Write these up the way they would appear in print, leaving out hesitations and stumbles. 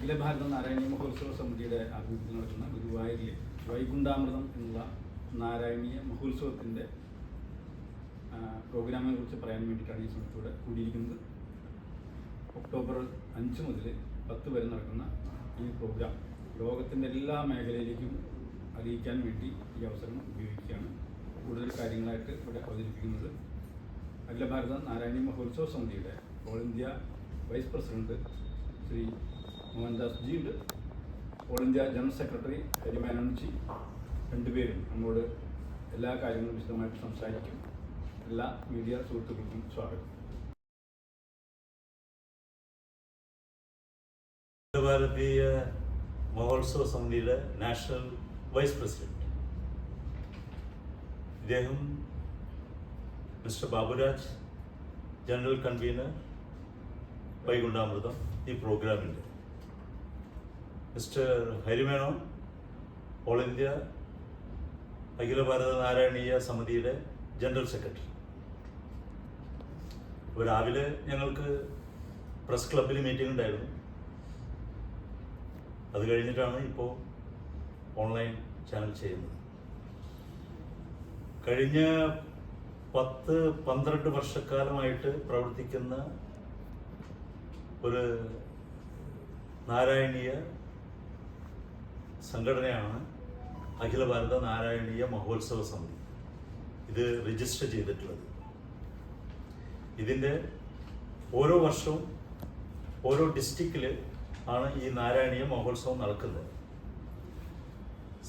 അഖില ഭാരത നാരായണീയ മഹോത്സവ സമിതിയുടെ ആഭിമുഖ്യത്തിൽ നടക്കുന്ന ഗുരുവായൂരിലെ വൈകുണ്ഠാമൃതം എന്നുള്ള നാരായണീയ മഹോത്സവത്തിൻ്റെ പ്രോഗ്രാമിനെ കുറിച്ച് പറയാൻ വേണ്ടിയിട്ടാണ് ഈ സമയത്തൂടെ കൂടിയിരിക്കുന്നത്. ഒക്ടോബർ 5 മുതൽ 10 വരെ നടക്കുന്ന ഈ പ്രോഗ്രാം ലോകത്തിൻ്റെ എല്ലാ മേഖലയിലേക്കും അറിയിക്കാൻ വേണ്ടി ഈ അവസരം ഉപയോഗിക്കുകയാണ്. കൂടുതൽ കാര്യങ്ങളായിട്ട് ഇവിടെ അവതരിപ്പിക്കുന്നത് അഖില ഭാരത നാരായണീയ മഹോത്സവ സമിതിയുടെ all India vice president Shri Mohandas ji ഉണ്ട്, ഓൾ ഇന്ത്യ ജനറൽ സെക്രട്ടറി ഹരിമേനോൻജി. രണ്ടുപേരും നമ്മോട് എല്ലാ കാര്യങ്ങളും വിശദമായിട്ട് സംസാരിക്കും. എല്ലാ മീഡിയ സുഹൃത്തുക്കൾക്കും സ്വാഗതം. ഭാരതീയ മഹോത്സവ സമിതിയുടെ നാഷണൽ വൈസ് പ്രസിഡന്റ് ഇദ്ദേഹം മിസ്റ്റർ ബാബുരാജ്, ജനറൽ കൺവീനർ വൈകുണ്ഠാമൃതം ഈ പ്രോഗ്രാമിൻ്റെ, mister Harimenon, all India Akhila Bharata നാരായണീയ സമിതിയുടെ ജനറൽ സെക്രട്ടറി. ഇപ്പോൾ രാവിലെ ഞങ്ങൾക്ക് പ്രസ് ക്ലബിൽ മീറ്റിംഗ് ഉണ്ടായിരുന്നു. അത് കഴിഞ്ഞിട്ടാണ് ഇപ്പോൾ ഓൺലൈൻ ചാനൽ ചെയ്യുന്നത്. കഴിഞ്ഞ 10-12 വർഷക്കാലമായിട്ട് പ്രവർത്തിക്കുന്ന ഒരു നാരായണീയ സംഘടനയാണ് അഖില ഭാരത നാരായണീയ മഹോത്സവ സമിതി. ഇത് രജിസ്റ്റർ ചെയ്തിട്ടുള്ളത്. ഇതിൻ്റെ ഓരോ വർഷവും ഓരോ ഡിസ്ട്രിക്റ്റിൽ ആണ് ഈ നാരായണീയ മഹോത്സവം നടക്കുന്നത്.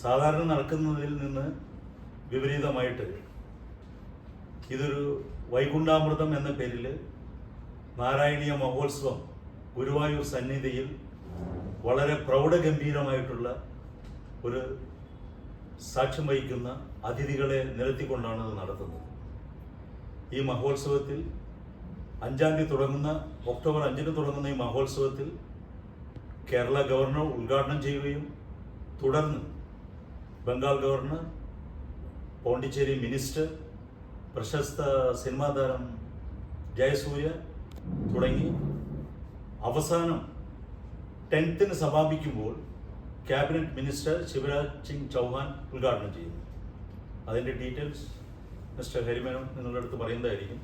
സാധാരണ നടക്കുന്നതിൽ നിന്ന് വിപരീതമായിട്ട് ഇതൊരു വൈകുണ്ഠാമൃതം എന്ന പേരിൽ നാരായണീയ മഹോത്സവം ഗുരുവായൂർ സന്നിധിയിൽ വളരെ പ്രൗഢഗംഭീരമായിട്ടുള്ള ഒരു സാക്ഷ്യം വഹിക്കുന്ന അതിഥികളെ നിരത്തിക്കൊണ്ടാണ് ഇത് നടത്തുന്നത്. ഈ മഹോത്സവത്തിൽ 5-ാം തീയതി തുടങ്ങുന്ന, ഒക്ടോബർ 5-ന് തുടങ്ങുന്ന ഈ മഹോത്സവത്തിൽ കേരള ഗവർണർ ഉദ്ഘാടനം ചെയ്യുകയും തുടർന്ന് ബംഗാൾ ഗവർണർ, പോണ്ടിച്ചേരി മിനിസ്റ്റർ, പ്രശസ്ത സിനിമാ താരം ജയസൂര്യ തുടങ്ങി അവസാനം 10ന് സമാപിക്കുമ്പോൾ ക്യാബിനറ്റ് മിനിസ്റ്റർ ശിവരാജ് സിംഗ് ചൗഹാൻ ഉദ്ഘാടനം ചെയ്യുന്നു. അതിൻ്റെ ഡീറ്റെയിൽസ് മിസ്റ്റർ ഹരിമേനോൻ നിങ്ങളുടെ അടുത്ത് പറയുന്നതായിരിക്കും.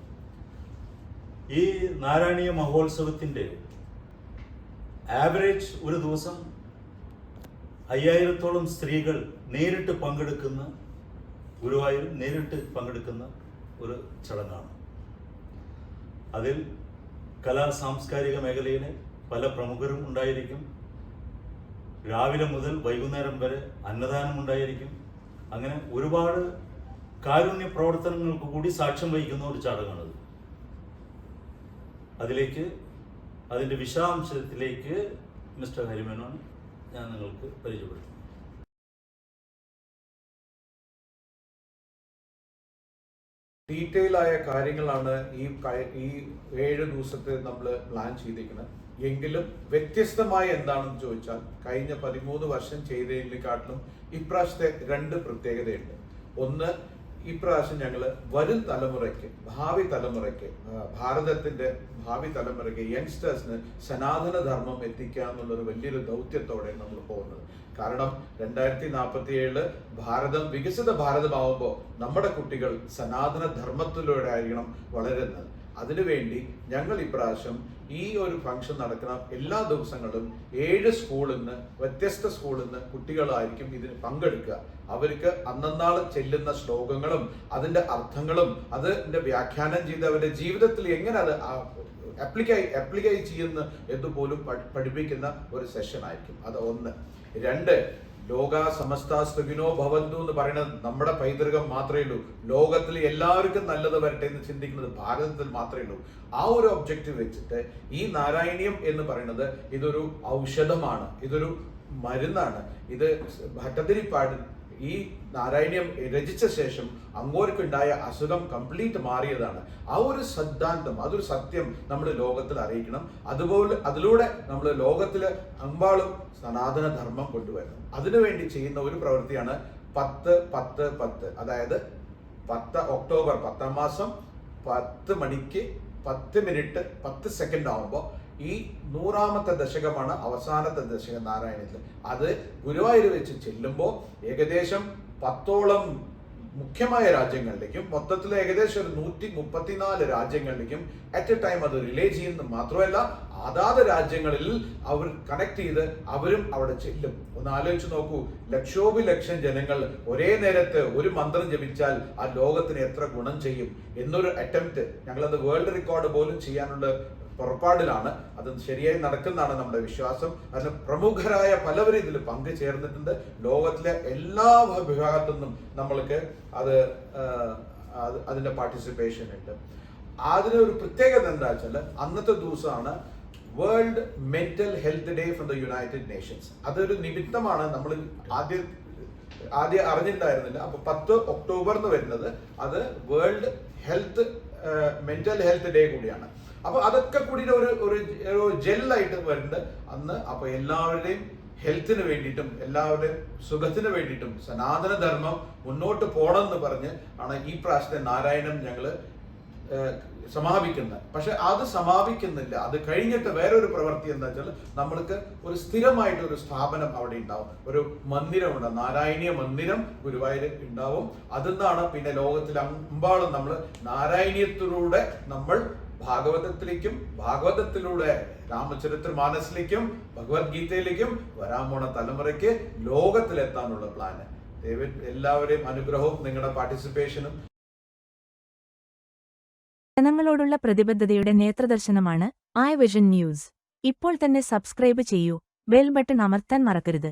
ഈ നാരായണീയ മഹോത്സവത്തിൻ്റെ ആവറേജ് ഒരു ദിവസം 5000-ഓളം സ്ത്രീകൾ നേരിട്ട് പങ്കെടുക്കുന്ന, ഗുരുവായൂർ നേരിട്ട് പങ്കെടുക്കുന്ന ഒരു ചടങ്ങാണ്. അതിൽ കലാ സാംസ്കാരിക മേഖലയിലെ പല പ്രമുഖരും ഉണ്ടായിരിക്കും. രാവിലെ മുതൽ വൈകുന്നേരം വരെ അന്നദാനം ഉണ്ടായിരിക്കും. അങ്ങനെ ഒരുപാട് കാരുണ്യ പ്രവർത്തനങ്ങൾക്ക് കൂടി സാക്ഷ്യം വഹിക്കുന്ന ഒരു ചടങ്ങാണത്. അതിൻ്റെ വിശദാംശത്തിലേക്ക് മിസ്റ്റർ ഹരിമേനോൻ ഞാൻ നിങ്ങൾക്ക് പരിചയപ്പെടുത്തും. ഡീറ്റെയിൽ ആയ കാര്യങ്ങളാണ് ഈ 7 ദിവസത്തെ നമ്മൾ പ്ലാൻ ചെയ്തിരിക്കുന്നത്. എങ്കിലും വ്യത്യസ്തമായ എന്താണെന്ന് ചോദിച്ചാൽ കഴിഞ്ഞ 13 വർഷം ചെയ്തതിനെക്കാട്ടിലും ഇപ്രാവശ്യത്തെ 2 പ്രത്യേകതയുണ്ട്. ഒന്ന്, ഇപ്രാവശ്യം ഞങ്ങൾ വരും തലമുറയ്ക്ക്, ഭാരതത്തിന്റെ ഭാവി തലമുറയ്ക്ക്, യങ്സ്റ്റേഴ്സിന് സനാതന ധർമ്മം എത്തിക്കുക എന്നുള്ളൊരു വലിയൊരു ദൗത്യത്തോടെ നമ്മൾ പോകുന്നത്. കാരണം 2047 ഭാരതം വികസിത ഭാരതമാവുമ്പോൾ നമ്മുടെ കുട്ടികൾ സനാതന ധർമ്മത്തിലൂടെ ആയിരിക്കണം വളരുന്നത്. അതിനുവേണ്ടി ഞങ്ങൾ ഇപ്രാവശ്യം ഈ ഒരു ഫംഗ്ഷൻ നടക്കുന്ന എല്ലാ ദിവസങ്ങളും 7 സ്കൂളിൽ നിന്ന്, വ്യത്യസ്ത സ്കൂളിൽ നിന്ന് കുട്ടികളായിരിക്കും ഇതിന് പങ്കെടുക്കുക. അവർക്ക് അന്നന്നാൾ ചെല്ലുന്ന ശ്ലോകങ്ങളും അതിൻ്റെ അർത്ഥങ്ങളും അതിൻ്റെ വ്യാഖ്യാനം ചെയ്ത് അവരുടെ ജീവിതത്തിൽ എങ്ങനെ അത് അപ്ലിക്കൈ ചെയ്യുന്ന എന്നുപോലും പഠിപ്പിക്കുന്ന ഒരു സെഷൻ ആയിരിക്കും. അത് 1. 2, ലോക സമസ്ത സുഖിനോ ഭവന്തു എന്ന് പറയുന്നത് നമ്മുടെ പൈതൃകം മാത്രമേ ഉള്ളൂ. ലോകത്തിൽ എല്ലാവർക്കും നല്ലത് വരട്ടെ എന്ന് ചിന്തിക്കുന്നത് ഭാരതത്തിൽ മാത്രമേ ഉള്ളൂ. ആ ഒരു ഒബ്ജക്റ്റീവ് വെച്ചിട്ട് ഈ നാരായണീയം എന്ന് പറയുന്നത് ഇതൊരു ഔഷധമാണ്, ഇതൊരു മരുന്നാണ്. ഇത് ഭട്ടതിരിപ്പാട് ഈ നാരായണീയം രചിച്ച ശേഷം അങ്ങോർക്കുണ്ടായ അസുഖം കംപ്ലീറ്റ് മാറിയതാണ്. ആ ഒരു സിദ്ധാന്തം, അതൊരു സത്യം നമ്മൾ ലോകത്തിൽ അറിയിക്കണം. അതിലൂടെ നമ്മൾ ലോകത്തിൽ അമ്പാളും സനാതന ധർമ്മം കൊണ്ടുവരണം. അതിനുവേണ്ടി ചെയ്യുന്ന ഒരു പ്രവൃത്തിയാണ് 10-10-10. അതായത് ഒക്ടോബർ 10-ാം മാസം 10 മണിക്ക് 10 മിനിറ്റ് 10 സെക്കൻഡ് ആവുമ്പോൾ ഈ 100ാമത്തെ ദശകമാണ്, അവസാനത്തെ ദശകം നാരായണീയത്തിൽ. അത് ഗുരുവായൂർ വെച്ച് ചെല്ലുമ്പോൾ ഏകദേശം 10ഓളം മുഖ്യമായ രാജ്യങ്ങളിലേക്കും മൊത്തത്തിൽ ഏകദേശം ഒരു 134 രാജ്യങ്ങളിലേക്കും അറ്റ് എ ടൈം അത് റിലേ ചെയ്യുന്നത് മാത്രമല്ല, അതാത് രാജ്യങ്ങളിൽ അവർ കണക്ട് ചെയ്ത് അവരും അവിടെ ചെല്ലും. ഒന്ന് ആലോചിച്ച് നോക്കൂ, ലക്ഷോപലക്ഷം ജനങ്ങൾ ഒരേ നേരത്ത് ഒരു മന്ത്രം ജപിച്ചാൽ ആ ലോകത്തിന് എത്ര ഗുണം ചെയ്യും എന്നൊരു അറ്റംപ്റ്റ്, ഞങ്ങളത് വേൾഡ് റെക്കോർഡ് പോലും ചെയ്യാനുള്ള പുറപ്പാടിലാണ്. അത് ശരിയായി നടക്കുന്നതാണ് നമ്മുടെ വിശ്വാസം. അതിന് പ്രമുഖരായ പലവരും ഇതിൽ പങ്കുചേർന്നിട്ടുണ്ട്. ലോകത്തിലെ എല്ലാ വിഭാഗത്തു നിന്നും നമ്മൾക്ക് അതിന്റെ പാർട്ടിസിപ്പേഷൻ ഉണ്ട്. അതിനൊരു പ്രത്യേകത എന്താ വെച്ചാൽ അന്നത്തെ ദിവസമാണ് world mental health day from the United Nations. അതൊരു നിമിത്തമാണ്. നമ്മൾ ആദ്യം അറിഞ്ഞിട്ടുണ്ടായിരുന്നില്ല. അപ്പൊ 10 ഒക്ടോബർ എന്ന് വരുന്നത് അത് world health mental health day കൂടിയാണ്. അപ്പൊ അതൊക്കെ കൂടി ഒരു ജെല്ലായിട്ട് വരുന്നുണ്ട് അന്ന്. അപ്പൊ എല്ലാവരുടെയും ഹെൽത്തിന് വേണ്ടിയിട്ടും എല്ലാവരുടെയും സുഖത്തിന് വേണ്ടിയിട്ടും സനാതനധർമ്മം മുന്നോട്ട് പോകണമെന്ന് പറഞ്ഞ് ആണ് ഈ പ്രാവശ്യത്തെ നാരായണം ഞങ്ങള് സമാപിക്കുന്നത്. പക്ഷെ അത് സമാപിക്കുന്നില്ല. അത് കഴിഞ്ഞിട്ട് വേറൊരു പ്രവൃത്തി എന്താ വെച്ചാൽ നമ്മൾക്ക് ഒരു സ്ഥിരമായിട്ട് ഒരു സ്ഥാപനം അവിടെ ഉണ്ടാവും, ഒരു മന്ദിരം ഉണ്ടാവും, നാരായണീയ മന്ദിരം ഗുരുവായൂർ ഉണ്ടാവും. അതിന്നാണ് പിന്നെ ലോകത്തിലെമ്പാടും നമ്മൾ നാരായണീയത്തിലൂടെ നമ്മൾ ഭാഗവതത്തിലേക്കും ഭാഗവതത്തിലൂടെ രാമചരിത്രമാനസിലേക്കും ഭഗവത്ഗീതയിലേക്കും വരാൻ പോണ തലമുറയ്ക്ക് ലോകത്തിലെത്താനുള്ള പ്ലാന്. എല്ലാവരെയും അനുഗ്രഹവും നിങ്ങളുടെ പാർട്ടിസിപ്പേഷനും ജനങ്ങളോടുള്ള പ്രതിബദ്ധതയുടെ നേത്രദർശനമാണ് ഐ വിഷൻ ന്യൂസ്. ഇപ്പോൾ തന്നെ സബ്സ്ക്രൈബ് ചെയ്യൂ, ബെൽ ബട്ടൺ അമർത്താൻ മറക്കരുത്.